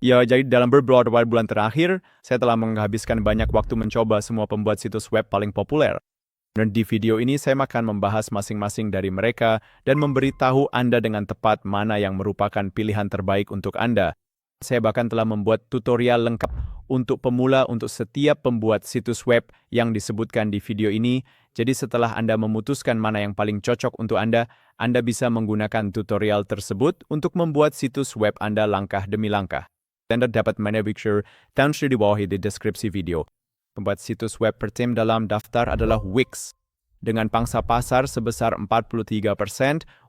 Ya, jadi dalam beberapa bulan terakhir, saya telah menghabiskan banyak waktu mencoba semua pembuat situs web paling populer. Dan di video ini saya akan membahas masing-masing dari mereka dan memberitahu Anda dengan tepat mana yang merupakan pilihan terbaik untuk Anda. Saya bahkan telah membuat tutorial lengkap untuk pemula untuk setiap pembuat situs web yang disebutkan di video ini. Jadi setelah Anda memutuskan mana yang paling cocok untuk Anda bisa menggunakan tutorial tersebut untuk membuat situs web Anda langkah demi langkah. Anda dapat mendapatkan downstream di bawah di deskripsi video. Pembuat situs web pertama dalam daftar adalah Wix. Dengan pangsa pasar sebesar 43%,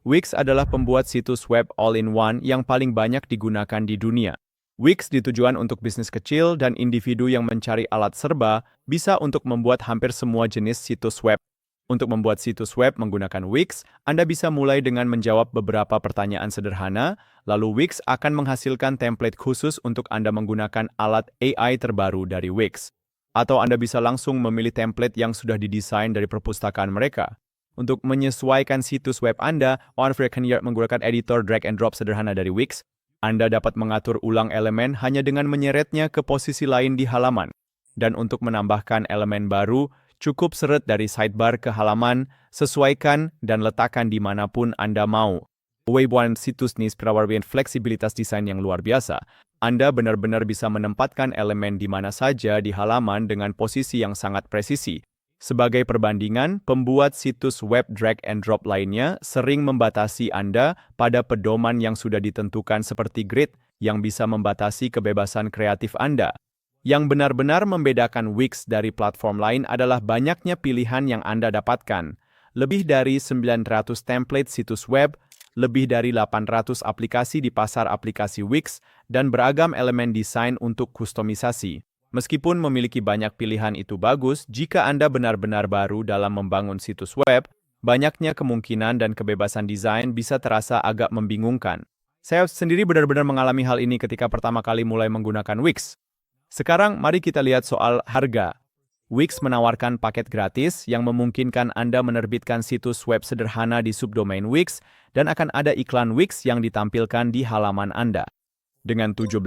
Wix adalah pembuat situs web all-in-one yang paling banyak digunakan di dunia. Wix ditujukan untuk bisnis kecil dan individu yang mencari alat serba, bisa untuk membuat hampir semua jenis situs web. Untuk membuat situs web menggunakan Wix, Anda bisa mulai dengan menjawab beberapa pertanyaan sederhana, lalu Wix akan menghasilkan template khusus untuk Anda menggunakan alat AI terbaru dari Wix. Atau Anda bisa langsung memilih template yang sudah didesain dari perpustakaan mereka. Untuk menyesuaikan situs web Anda menggunakan editor drag and drop sederhana dari Wix. Anda dapat mengatur ulang elemen hanya dengan menyeretnya ke posisi lain di halaman. Dan untuk menambahkan elemen baru, cukup seret dari sidebar ke halaman, sesuaikan dan letakkan dimanapun Anda mau. Webwan situs ini menawarkan fleksibilitas desain yang luar biasa. Anda benar-benar bisa menempatkan elemen di mana saja di halaman dengan posisi yang sangat presisi. Sebagai perbandingan, pembuat situs web drag and drop lainnya sering membatasi Anda pada pedoman yang sudah ditentukan seperti grid yang bisa membatasi kebebasan kreatif Anda. Yang benar-benar membedakan Wix dari platform lain adalah banyaknya pilihan yang Anda dapatkan. Lebih dari 900 template situs web, lebih dari 800 aplikasi di pasar aplikasi Wix, dan beragam elemen desain untuk kustomisasi. Meskipun memiliki banyak pilihan itu bagus, jika Anda benar-benar baru dalam membangun situs web, banyaknya kemungkinan dan kebebasan desain bisa terasa agak membingungkan. Saya sendiri benar-benar mengalami hal ini ketika pertama kali mulai menggunakan Wix. Sekarang, mari kita lihat soal harga. Wix menawarkan paket gratis yang memungkinkan Anda menerbitkan situs web sederhana di subdomain Wix dan akan ada iklan Wix yang ditampilkan di halaman Anda. Dengan $17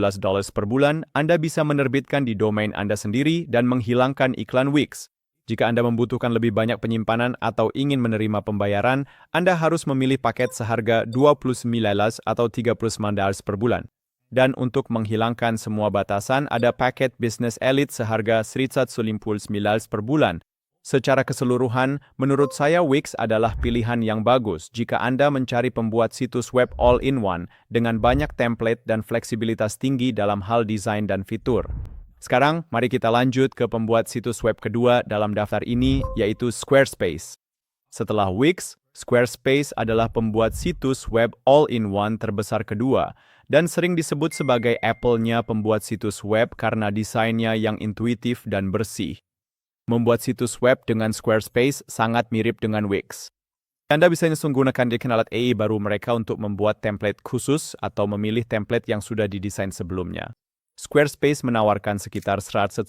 per bulan, Anda bisa menerbitkan di domain Anda sendiri dan menghilangkan iklan Wix. Jika Anda membutuhkan lebih banyak penyimpanan atau ingin menerima pembayaran, Anda harus memilih paket seharga $29 atau $39 per bulan. Dan untuk menghilangkan semua batasan, ada paket Business Elite seharga $119 per bulan. Secara keseluruhan, menurut saya Wix adalah pilihan yang bagus jika Anda mencari pembuat situs web all-in-one dengan banyak template dan fleksibilitas tinggi dalam hal desain dan fitur. Sekarang, mari kita lanjut ke pembuat situs web kedua dalam daftar ini, yaitu Squarespace. Setelah Wix, Squarespace adalah pembuat situs web all-in-one terbesar kedua, dan sering disebut sebagai Apple-nya pembuat situs web karena desainnya yang intuitif dan bersih. Membuat situs web dengan Squarespace sangat mirip dengan Wix. Anda bisa menggunakan alat AI baru mereka untuk membuat template khusus atau memilih template yang sudah didesain sebelumnya. Squarespace menawarkan sekitar 150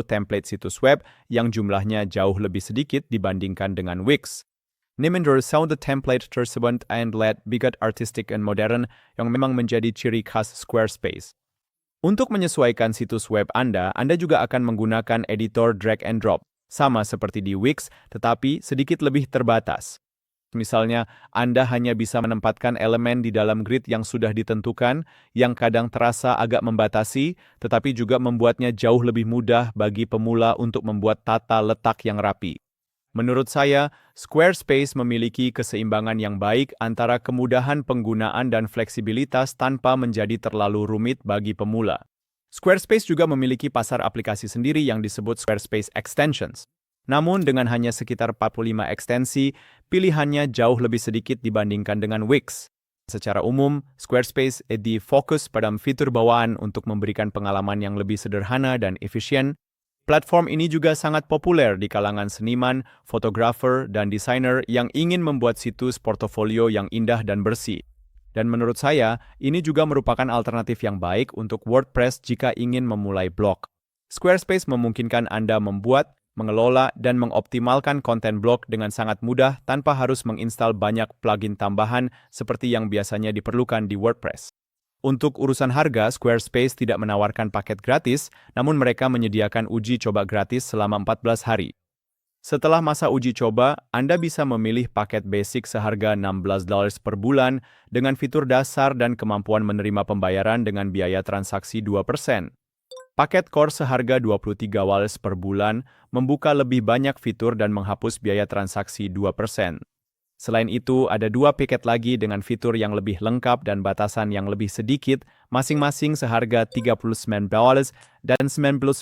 template situs web yang jumlahnya jauh lebih sedikit dibandingkan dengan Wix. Nimender sound the template tersebut and let bigot artistic and modern yang memang menjadi ciri khas Squarespace. Untuk menyesuaikan situs web Anda juga akan menggunakan editor drag and drop, sama seperti di Wix, tetapi sedikit lebih terbatas. Misalnya, Anda hanya bisa menempatkan elemen di dalam grid yang sudah ditentukan, yang kadang terasa agak membatasi, tetapi juga membuatnya jauh lebih mudah bagi pemula untuk membuat tata letak yang rapi. Menurut saya, Squarespace memiliki keseimbangan yang baik antara kemudahan penggunaan dan fleksibilitas tanpa menjadi terlalu rumit bagi pemula. Squarespace juga memiliki pasar aplikasi sendiri yang disebut Squarespace Extensions. Namun dengan hanya sekitar 45 ekstensi, pilihannya jauh lebih sedikit dibandingkan dengan Wix. Secara umum, Squarespace difokus pada fitur bawaan untuk memberikan pengalaman yang lebih sederhana dan efisien. Platform ini juga sangat populer di kalangan seniman, fotografer, dan desainer yang ingin membuat situs portofolio yang indah dan bersih. Dan menurut saya, ini juga merupakan alternatif yang baik untuk WordPress jika ingin memulai blog. Squarespace memungkinkan Anda membuat, mengelola, dan mengoptimalkan konten blog dengan sangat mudah tanpa harus menginstal banyak plugin tambahan seperti yang biasanya diperlukan di WordPress. Untuk urusan harga, Squarespace tidak menawarkan paket gratis, namun mereka menyediakan uji coba gratis selama 14 hari. Setelah masa uji coba, Anda bisa memilih paket basic seharga $16 per bulan dengan fitur dasar dan kemampuan menerima pembayaran dengan biaya transaksi 2%. Paket core seharga $23 per bulan membuka lebih banyak fitur dan menghapus biaya transaksi 2%. Selain itu, ada 2 paket lagi dengan fitur yang lebih lengkap dan batasan yang lebih sedikit, masing-masing seharga $39 dan $99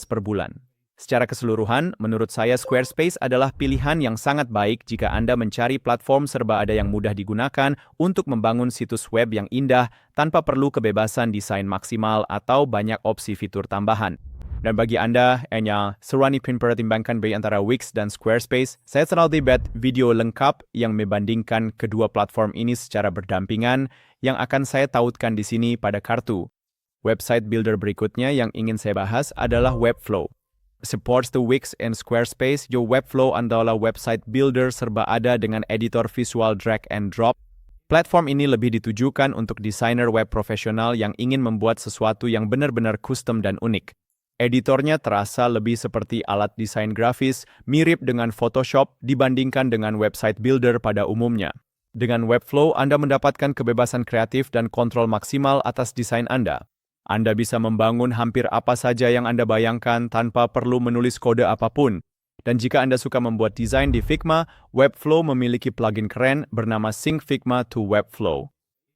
per bulan. Secara keseluruhan, menurut saya Squarespace adalah pilihan yang sangat baik jika Anda mencari platform serba ada yang mudah digunakan untuk membangun situs web yang indah tanpa perlu kebebasan desain maksimal atau banyak opsi fitur tambahan. Dan bagi Anda yang serani mempertimbangkan baik antara Wix dan Squarespace, saya selalu buat video lengkap yang membandingkan kedua platform ini secara berdampingan yang akan saya tautkan di sini pada kartu. Website builder berikutnya yang ingin saya bahas adalah Webflow. Supports the Wix and Squarespace, your Webflow adalah website builder serba ada dengan editor visual drag and drop. Platform ini lebih ditujukan untuk desainer web profesional yang ingin membuat sesuatu yang benar-benar custom dan unik. Editornya terasa lebih seperti alat desain grafis, mirip dengan Photoshop dibandingkan dengan website builder pada umumnya. Dengan Webflow, Anda mendapatkan kebebasan kreatif dan kontrol maksimal atas desain Anda. Anda bisa membangun hampir apa saja yang Anda bayangkan tanpa perlu menulis kode apapun. Dan jika Anda suka membuat desain di Figma, Webflow memiliki plugin keren bernama Sync Figma to Webflow.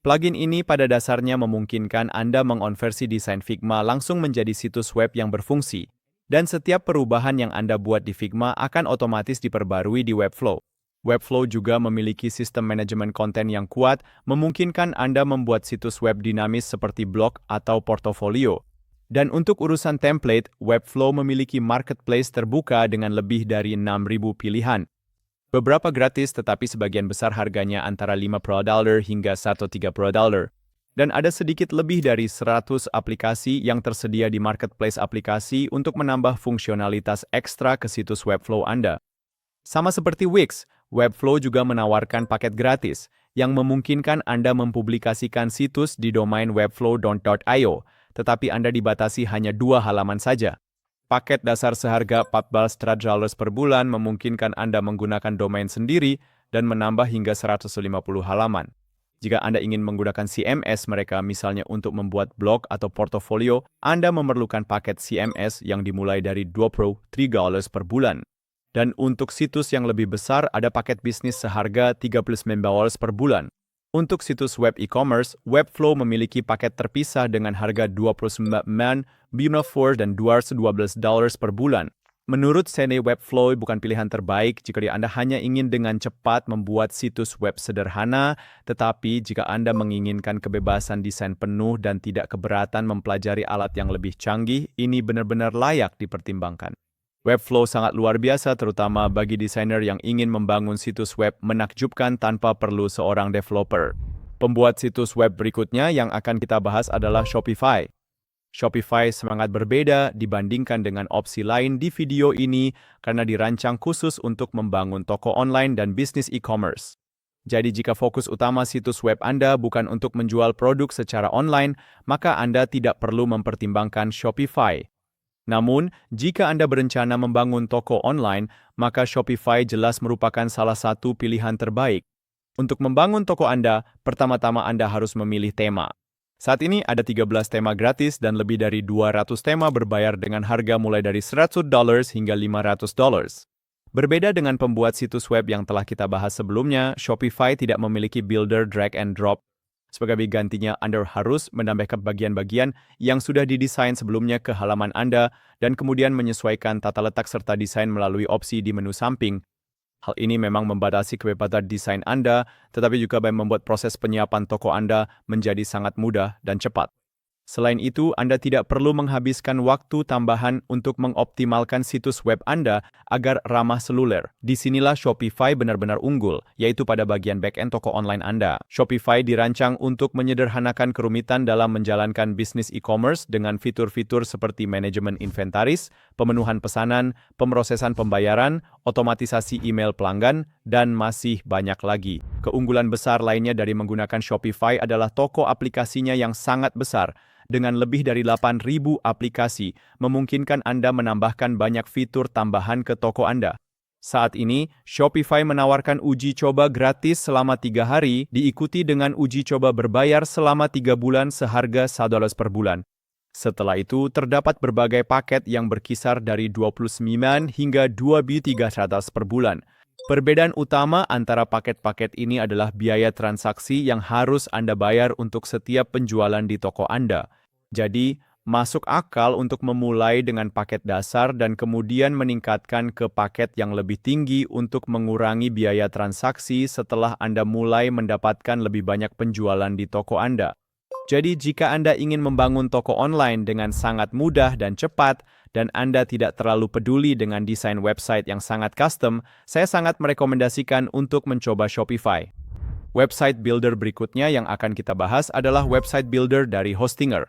Plugin ini pada dasarnya memungkinkan Anda mengonversi desain Figma langsung menjadi situs web yang berfungsi. Dan setiap perubahan yang Anda buat di Figma akan otomatis diperbarui di Webflow. Webflow juga memiliki sistem manajemen konten yang kuat, memungkinkan Anda membuat situs web dinamis seperti blog atau portofolio. Dan untuk urusan template, Webflow memiliki marketplace terbuka dengan lebih dari 6.000 pilihan. Beberapa gratis tetapi sebagian besar harganya antara $50 hingga $130. Dan ada sedikit lebih dari 100 aplikasi yang tersedia di marketplace aplikasi untuk menambah fungsionalitas ekstra ke situs Webflow Anda. Sama seperti Wix, Webflow juga menawarkan paket gratis yang memungkinkan Anda mempublikasikan situs di domain webflow.io, tetapi Anda dibatasi hanya 2 halaman saja. Paket dasar seharga $14 per bulan memungkinkan Anda menggunakan domain sendiri dan menambah hingga 150 halaman. Jika Anda ingin menggunakan CMS mereka misalnya untuk membuat blog atau portofolio, Anda memerlukan paket CMS yang dimulai dari $23 per bulan. Dan untuk situs yang lebih besar ada paket bisnis seharga $39 per bulan. Untuk situs web e-commerce, Webflow memiliki paket terpisah dengan harga $29 dan $212 per bulan. Menurut saya, Webflow bukan pilihan terbaik jika Anda hanya ingin dengan cepat membuat situs web sederhana, tetapi jika Anda menginginkan kebebasan desain penuh dan tidak keberatan mempelajari alat yang lebih canggih, ini benar-benar layak dipertimbangkan. Webflow sangat luar biasa terutama bagi desainer yang ingin membangun situs web menakjubkan tanpa perlu seorang developer. Pembuat situs web berikutnya yang akan kita bahas adalah Shopify. Shopify sangat berbeda dibandingkan dengan opsi lain di video ini karena dirancang khusus untuk membangun toko online dan bisnis e-commerce. Jadi jika fokus utama situs web Anda bukan untuk menjual produk secara online, maka Anda tidak perlu mempertimbangkan Shopify. Namun, jika Anda berencana membangun toko online, maka Shopify jelas merupakan salah satu pilihan terbaik. Untuk membangun toko Anda, pertama-tama Anda harus memilih tema. Saat ini ada 13 tema gratis dan lebih dari 200 tema berbayar dengan harga mulai dari $100 hingga $500. Berbeda dengan pembuat situs web yang telah kita bahas sebelumnya, Shopify tidak memiliki builder drag and drop. Sebagai gantinya, Anda harus menambahkan bagian-bagian yang sudah didesain sebelumnya ke halaman Anda dan kemudian menyesuaikan tata letak serta desain melalui opsi di menu samping. Hal ini memang membatasi kebebasan desain Anda, tetapi juga membuat proses penyiapan toko Anda menjadi sangat mudah dan cepat. Selain itu, Anda tidak perlu menghabiskan waktu tambahan untuk mengoptimalkan situs web Anda agar ramah seluler. Disinilah Shopify benar-benar unggul, yaitu pada bagian back-end toko online Anda. Shopify dirancang untuk menyederhanakan kerumitan dalam menjalankan bisnis e-commerce dengan fitur-fitur seperti manajemen inventaris, pemenuhan pesanan, pemrosesan pembayaran, otomatisasi email pelanggan, dan masih banyak lagi. Keunggulan besar lainnya dari menggunakan Shopify adalah toko aplikasinya yang sangat besar. Dengan lebih dari 8.000 aplikasi, memungkinkan Anda menambahkan banyak fitur tambahan ke toko Anda. Saat ini, Shopify menawarkan uji coba gratis selama 3 hari, diikuti dengan uji coba berbayar selama 3 bulan seharga $1 per bulan. Setelah itu, terdapat berbagai paket yang berkisar dari 29 hingga 2.300 per bulan. Perbedaan utama antara paket-paket ini adalah biaya transaksi yang harus Anda bayar untuk setiap penjualan di toko Anda. Jadi, masuk akal untuk memulai dengan paket dasar dan kemudian meningkatkan ke paket yang lebih tinggi untuk mengurangi biaya transaksi setelah Anda mulai mendapatkan lebih banyak penjualan di toko Anda. Jadi, jika Anda ingin membangun toko online dengan sangat mudah dan cepat, dan Anda tidak terlalu peduli dengan desain website yang sangat custom, saya sangat merekomendasikan untuk mencoba Shopify. Website builder berikutnya yang akan kita bahas adalah website builder dari Hostinger.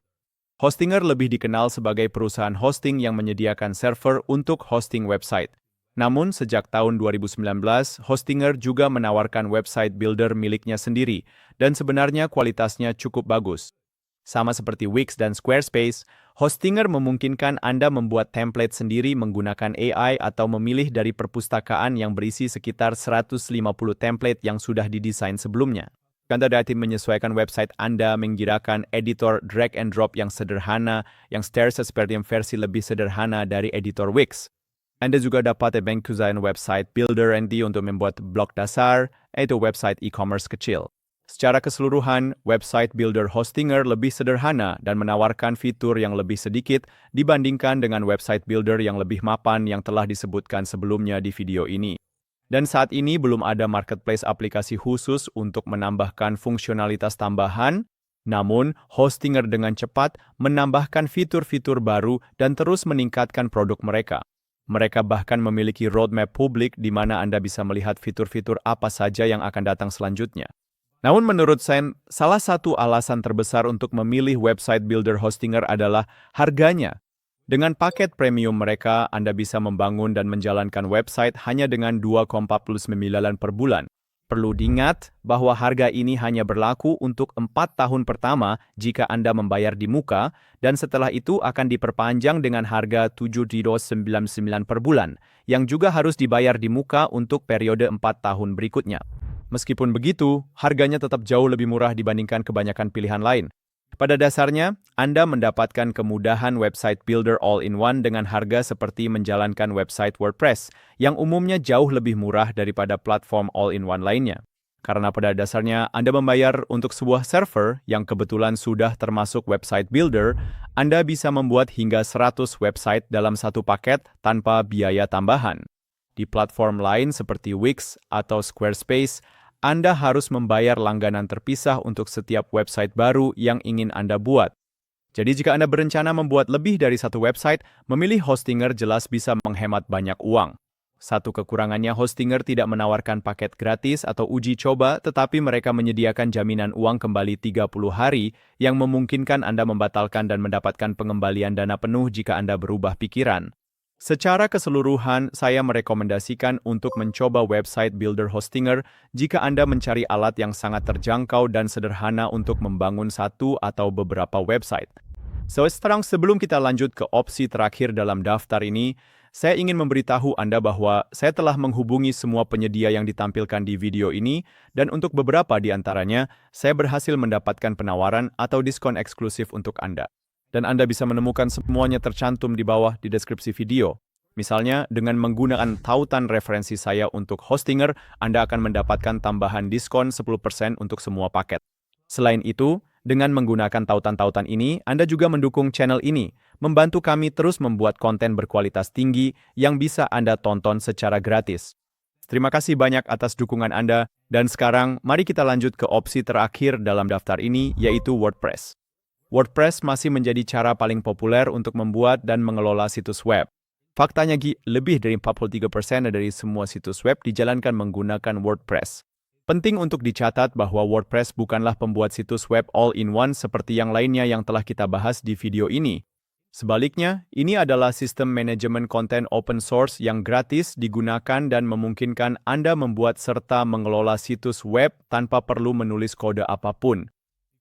Hostinger lebih dikenal sebagai perusahaan hosting yang menyediakan server untuk hosting website. Namun, sejak tahun 2019, Hostinger juga menawarkan website builder miliknya sendiri, dan sebenarnya kualitasnya cukup bagus. Sama seperti Wix dan Squarespace, Hostinger memungkinkan Anda membuat template sendiri menggunakan AI atau memilih dari perpustakaan yang berisi sekitar 150 template yang sudah didesain sebelumnya. Anda dapat menyesuaikan website Anda menggunakan editor drag and drop yang sederhana, yang seterusnya seperti versi lebih sederhana dari editor Wix. Anda juga dapat menggunakan website builder ND untuk membuat blog dasar, yaitu website e-commerce kecil. Secara keseluruhan, website builder Hostinger lebih sederhana dan menawarkan fitur yang lebih sedikit dibandingkan dengan website builder yang lebih mapan yang telah disebutkan sebelumnya di video ini. Dan saat ini belum ada marketplace aplikasi khusus untuk menambahkan fungsionalitas tambahan, namun Hostinger dengan cepat menambahkan fitur-fitur baru dan terus meningkatkan produk mereka. Mereka bahkan memiliki roadmap publik di mana Anda bisa melihat fitur-fitur apa saja yang akan datang selanjutnya. Namun menurut saya, salah satu alasan terbesar untuk memilih website builder Hostinger adalah harganya. Dengan paket premium mereka, Anda bisa membangun dan menjalankan website hanya dengan 2,49 per bulan. Perlu diingat bahwa harga ini hanya berlaku untuk 4 tahun pertama jika Anda membayar di muka, dan setelah itu akan diperpanjang dengan harga 7,99 per bulan, yang juga harus dibayar di muka untuk periode 4 tahun berikutnya. Meskipun begitu, harganya tetap jauh lebih murah dibandingkan kebanyakan pilihan lain. Pada dasarnya, Anda mendapatkan kemudahan website builder all-in-one dengan harga seperti menjalankan website WordPress, yang umumnya jauh lebih murah daripada platform all-in-one lainnya. Karena pada dasarnya Anda membayar untuk sebuah server yang kebetulan sudah termasuk website builder, Anda bisa membuat hingga 100 website dalam satu paket tanpa biaya tambahan. Di platform lain seperti Wix atau Squarespace, Anda harus membayar langganan terpisah untuk setiap website baru yang ingin Anda buat. Jadi jika Anda berencana membuat lebih dari satu website, memilih Hostinger jelas bisa menghemat banyak uang. Satu kekurangannya, Hostinger tidak menawarkan paket gratis atau uji coba, tetapi mereka menyediakan jaminan uang kembali 30 hari yang memungkinkan Anda membatalkan dan mendapatkan pengembalian dana penuh jika Anda berubah pikiran. Secara keseluruhan, saya merekomendasikan untuk mencoba website builder Hostinger jika Anda mencari alat yang sangat terjangkau dan sederhana untuk membangun satu atau beberapa website. Sekarang sebelum kita lanjut ke opsi terakhir dalam daftar ini, saya ingin memberitahu Anda bahwa saya telah menghubungi semua penyedia yang ditampilkan di video ini, dan untuk beberapa di antaranya, saya berhasil mendapatkan penawaran atau diskon eksklusif untuk Anda. Dan Anda bisa menemukan semuanya tercantum di bawah di deskripsi video. Misalnya, dengan menggunakan tautan referensi saya untuk Hostinger, Anda akan mendapatkan tambahan diskon 10% untuk semua paket. Selain itu, dengan menggunakan tautan-tautan ini, Anda juga mendukung channel ini, membantu kami terus membuat konten berkualitas tinggi yang bisa Anda tonton secara gratis. Terima kasih banyak atas dukungan Anda, dan sekarang mari kita lanjut ke opsi terakhir dalam daftar ini, yaitu WordPress. WordPress masih menjadi cara paling populer untuk membuat dan mengelola situs web. Faktanya, lebih dari 43% dari semua situs web dijalankan menggunakan WordPress. Penting untuk dicatat bahwa WordPress bukanlah pembuat situs web all-in-one seperti yang lainnya yang telah kita bahas di video ini. Sebaliknya, ini adalah sistem manajemen konten open source yang gratis digunakan dan memungkinkan Anda membuat serta mengelola situs web tanpa perlu menulis kode apapun.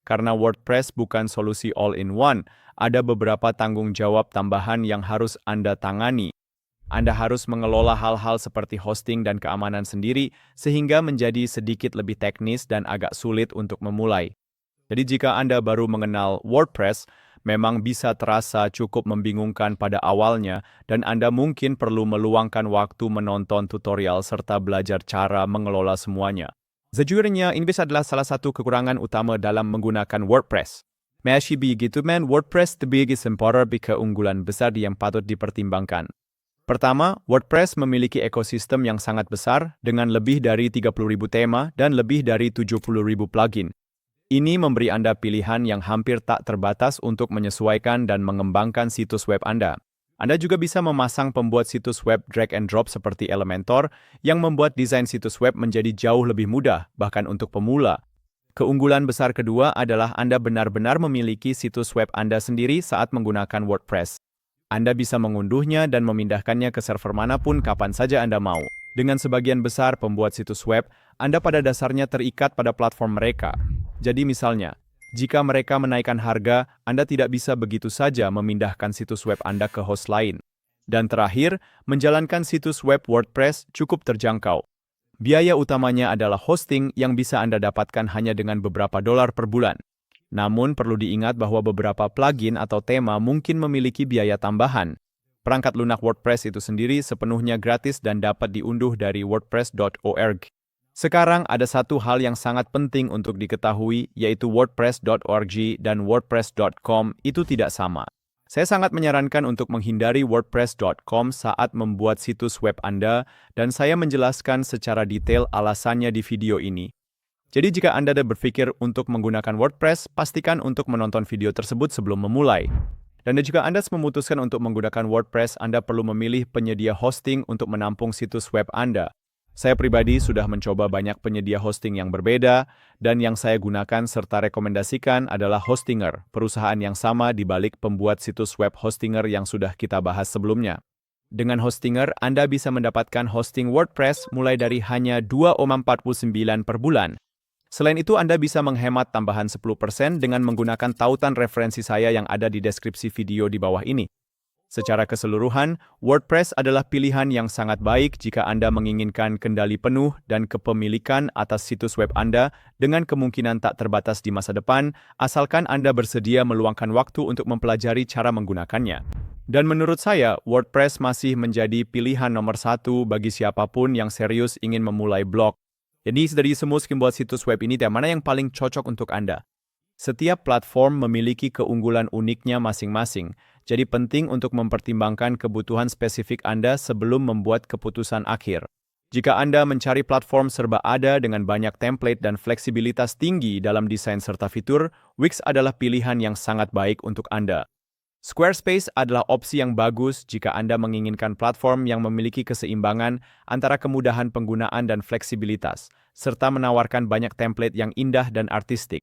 Karena WordPress bukan solusi all-in-one, ada beberapa tanggung jawab tambahan yang harus Anda tangani. Anda harus mengelola hal-hal seperti hosting dan keamanan sendiri, sehingga menjadi sedikit lebih teknis dan agak sulit untuk memulai. Jadi jika Anda baru mengenal WordPress, memang bisa terasa cukup membingungkan pada awalnya, dan Anda mungkin perlu meluangkan waktu menonton tutorial serta belajar cara mengelola semuanya. Sejujurnya, ini bisa adalah salah satu kekurangan utama dalam menggunakan WordPress. Masih begitu, WordPress lebih sempurna keunggulan besar yang patut dipertimbangkan. Pertama, WordPress memiliki ekosistem yang sangat besar dengan lebih dari 30.000 tema dan lebih dari 70.000 plugin. Ini memberi Anda pilihan yang hampir tak terbatas untuk menyesuaikan dan mengembangkan situs web Anda. Anda juga bisa memasang pembuat situs web drag and drop seperti Elementor yang membuat desain situs web menjadi jauh lebih mudah, bahkan untuk pemula. Keunggulan besar kedua adalah Anda benar-benar memiliki situs web Anda sendiri saat menggunakan WordPress. Anda bisa mengunduhnya dan memindahkannya ke server manapun kapan saja Anda mau. Dengan sebagian besar pembuat situs web, Anda pada dasarnya terikat pada platform mereka. Jadi misalnya, jika mereka menaikkan harga, Anda tidak bisa begitu saja memindahkan situs web Anda ke host lain. Dan terakhir, menjalankan situs web WordPress cukup terjangkau. Biaya utamanya adalah hosting yang bisa Anda dapatkan hanya dengan beberapa dolar per bulan. Namun perlu diingat bahwa beberapa plugin atau tema mungkin memiliki biaya tambahan. Perangkat lunak WordPress itu sendiri sepenuhnya gratis dan dapat diunduh dari wordpress.org. Sekarang ada satu hal yang sangat penting untuk diketahui, yaitu wordpress.org dan wordpress.com itu tidak sama. Saya sangat menyarankan untuk menghindari wordpress.com saat membuat situs web Anda, dan saya menjelaskan secara detail alasannya di video ini. Jadi jika Anda berpikir untuk menggunakan WordPress, pastikan untuk menonton video tersebut sebelum memulai. Dan jika Anda memutuskan untuk menggunakan WordPress, Anda perlu memilih penyedia hosting untuk menampung situs web Anda. Saya pribadi sudah mencoba banyak penyedia hosting yang berbeda, dan yang saya gunakan serta rekomendasikan adalah Hostinger, perusahaan yang sama di balik pembuat situs web Hostinger yang sudah kita bahas sebelumnya. Dengan Hostinger, Anda bisa mendapatkan hosting WordPress mulai dari hanya $2,49 per bulan. Selain itu, Anda bisa menghemat tambahan 10% dengan menggunakan tautan referensi saya yang ada di deskripsi video di bawah ini. Secara keseluruhan, WordPress adalah pilihan yang sangat baik jika Anda menginginkan kendali penuh dan kepemilikan atas situs web Anda dengan kemungkinan tak terbatas di masa depan, asalkan Anda bersedia meluangkan waktu untuk mempelajari cara menggunakannya. Dan menurut saya, WordPress masih menjadi pilihan nomor satu bagi siapapun yang serius ingin memulai blog. Jadi dari semua pembuat situs web ini, mana yang paling cocok untuk Anda? Setiap platform memiliki keunggulan uniknya masing-masing, jadi penting untuk mempertimbangkan kebutuhan spesifik Anda sebelum membuat keputusan akhir. Jika Anda mencari platform serba ada dengan banyak template dan fleksibilitas tinggi dalam desain serta fitur, Wix adalah pilihan yang sangat baik untuk Anda. Squarespace adalah opsi yang bagus jika Anda menginginkan platform yang memiliki keseimbangan antara kemudahan penggunaan dan fleksibilitas, serta menawarkan banyak template yang indah dan artistik.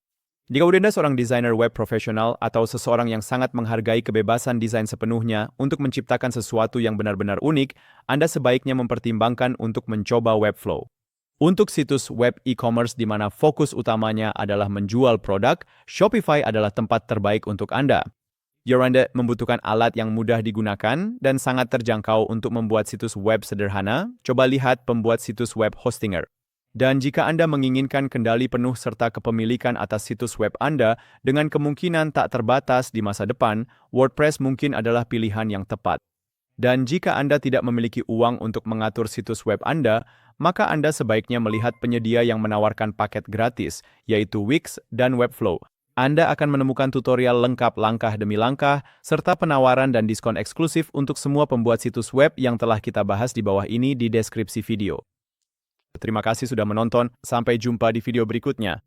Jika Anda seorang desainer web profesional atau seseorang yang sangat menghargai kebebasan desain sepenuhnya untuk menciptakan sesuatu yang benar-benar unik, Anda sebaiknya mempertimbangkan untuk mencoba Webflow. Untuk situs web e-commerce di mana fokus utamanya adalah menjual produk, Shopify adalah tempat terbaik untuk Anda. Jika Anda membutuhkan alat yang mudah digunakan dan sangat terjangkau untuk membuat situs web sederhana, coba lihat pembuat situs web Hostinger. Dan jika Anda menginginkan kendali penuh serta kepemilikan atas situs web Anda dengan kemungkinan tak terbatas di masa depan, WordPress mungkin adalah pilihan yang tepat. Dan jika Anda tidak memiliki uang untuk mengatur situs web Anda, maka Anda sebaiknya melihat penyedia yang menawarkan paket gratis, yaitu Wix dan Webflow. Anda akan menemukan tutorial lengkap langkah demi langkah, serta penawaran dan diskon eksklusif untuk semua pembuat situs web yang telah kita bahas di bawah ini di deskripsi video. Terima kasih sudah menonton, sampai jumpa di video berikutnya.